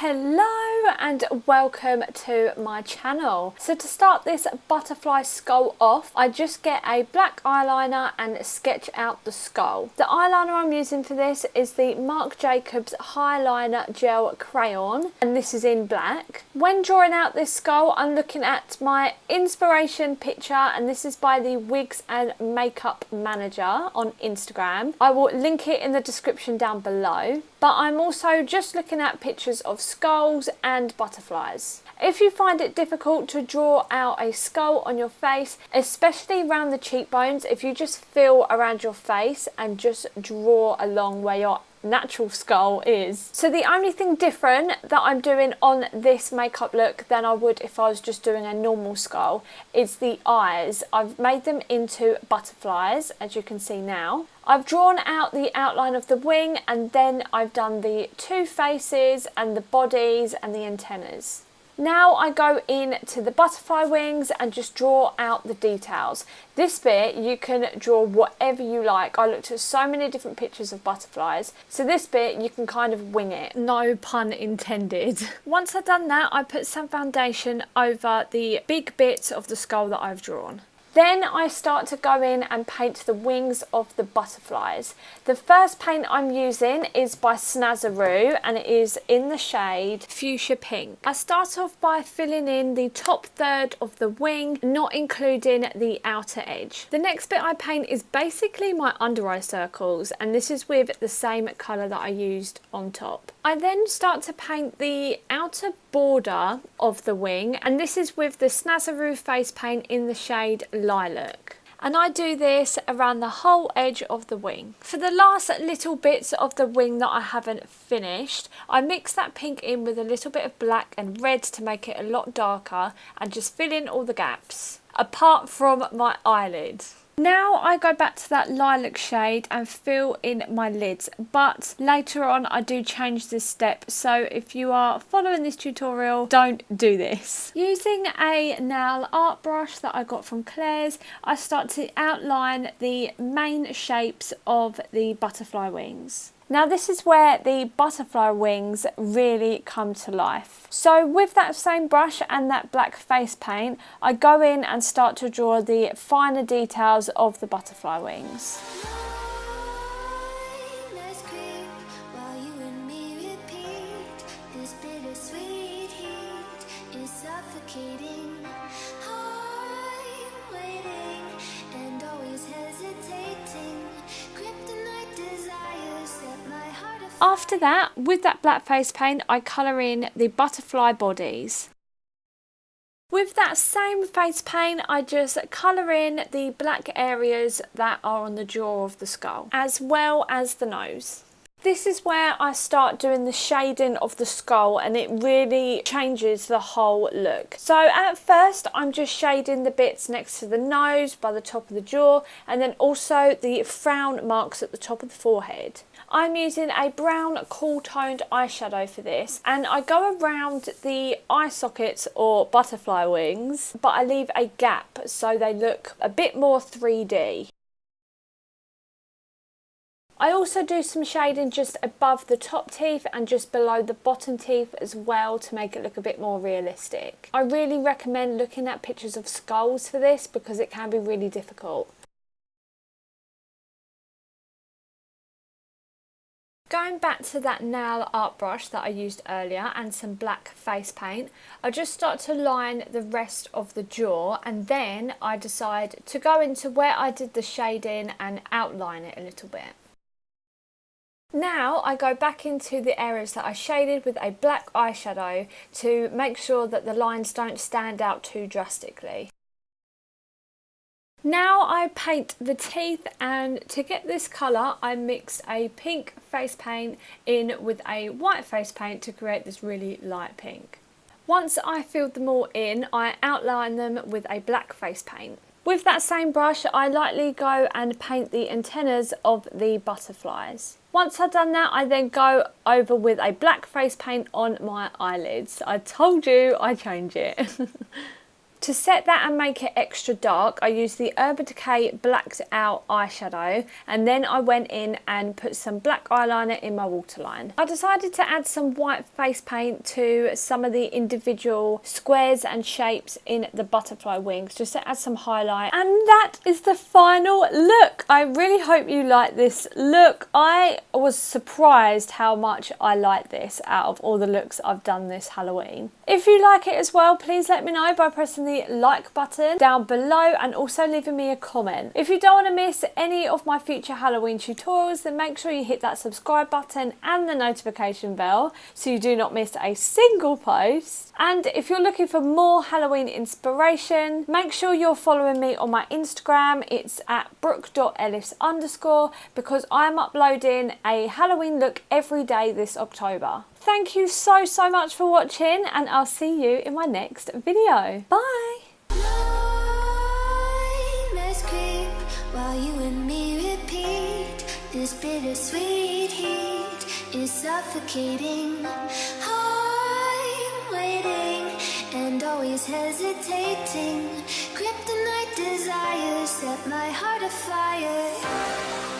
Hello and welcome to my channel. So to start this butterfly skull off, I just get a black eyeliner and sketch out the skull. The eyeliner I'm using for this is the Marc Jacobs Highliner Gel Crayon, and this is in black. When drawing out this skull, I'm looking at my inspiration picture, and this is by the Wigs and Makeup Manager on Instagram. I will link it in the description down below. But I'm also just looking at pictures of skulls and butterflies. If you find it difficult to draw out a skull on your face, especially around the cheekbones, if you just feel around your face and just draw along where your natural skull is. So the only thing different that I'm doing on this makeup look than I would if I was just doing a normal skull is the eyes. I've made them into butterflies, as you can see now. I've drawn out the outline of the wing, and then I've done the two faces and the bodies and the antennas. Now I go in to the butterfly wings and just draw out the details. This bit you can draw whatever you like. I looked at so many different pictures of butterflies, so this bit you can kind of wing it. No pun intended. Once I've done that, I put some foundation over the big bits of the skull that I've drawn. Then I start to go in and paint the wings of the butterflies. The first paint I'm using is by Snazaroo, and it is in the shade Fuchsia Pink. I start off by filling in the top third of the wing, not including the outer edge. The next bit I paint is basically my under eye circles, and this is with the same colour that I used on top. I then start to paint the outer border of the wing, and this is with the Snazaroo face paint in the shade Lilac. And I do this around the whole edge of the wing. For the last little bits of the wing that I haven't finished, I mix that pink in with a little bit of black and red to make it a lot darker, and just fill in all the gaps, apart from my eyelid. Now I go back to that lilac shade and fill in my lids, but later on I do change this step, so if you are following this tutorial, don't do this. Using a nail art brush that I got from Claire's, I start to outline the main shapes of the butterfly wings. Now this is where the butterfly wings really come to life. So with that same brush and that black face paint, I go in and start to draw the finer details of the butterfly wings. After that, with that black face paint, I colour in the butterfly bodies. With that same face paint, I just colour in the black areas that are on the jaw of the skull, as well as the nose. This is where I start doing the shading of the skull, and it really changes the whole look. So at first I'm just shading the bits next to the nose, by the top of the jaw, and then also the frown marks at the top of the forehead. I'm using a brown cool toned eyeshadow for this, and I go around the eye sockets or butterfly wings, but I leave a gap so they look a bit more 3D. I also do some shading just above the top teeth and just below the bottom teeth as well to make it look a bit more realistic. I really recommend looking at pictures of skulls for this because it can be really difficult. Going back to that nail art brush that I used earlier and some black face paint, I just start to line the rest of the jaw, and then I decide to go into where I did the shading and outline it a little bit. Now I go back into the areas that I shaded with a black eyeshadow to make sure that the lines don't stand out too drastically. Now I paint the teeth, and to get this colour I mixed a pink face paint in with a white face paint to create this really light pink. Once I filled them all in, I outline them with a black face paint. With that same brush I lightly go and paint the antennas of the butterflies. Once I've done that, I then go over with a black face paint on my eyelids. I told you I'd change it. To set that and make it extra dark, I used the Urban Decay Blacked Out eyeshadow, and then I went in and put some black eyeliner in my waterline. I decided to add some white face paint to some of the individual squares and shapes in the butterfly wings, just to add some highlight. And that is the final look. I really hope you like this look. I was surprised how much I like this out of all the looks I've done this Halloween. If you like it as well, please let me know by pressing the like button down below and also leaving me a comment. If you don't want to miss any of my future Halloween tutorials, then make sure you hit that subscribe button and the notification bell so you do not miss a single post. And if you're looking for more Halloween inspiration, make sure you're following me on my Instagram. It's at brooke.ellis_, because I'm uploading a Halloween look every day this October. Thank you so much for watching, and I'll see you in my next video. Bye! While you and me repeat, this bittersweet heat is suffocating. I'm waiting and always hesitating. Kryptonite desires set my heart afire.